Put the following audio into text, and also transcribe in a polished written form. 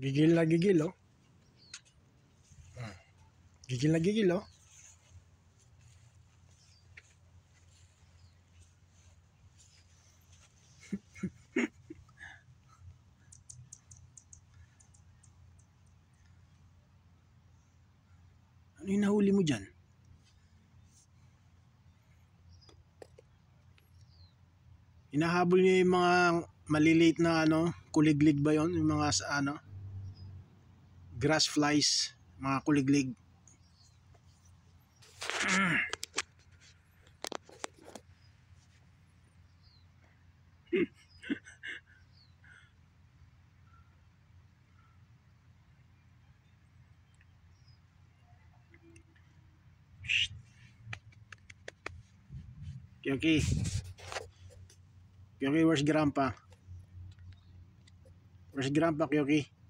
Gigil na gigil, oh. Gigil na gigil, oh. Ano yung nahuli mo dyan? Hinahabol niya yung mga maliliit na kuliglig ba yon? Yung mga grass flies, mga kuliglig. Okay. Okay, where's Grandpa? Where's Grandpa, Kyoki?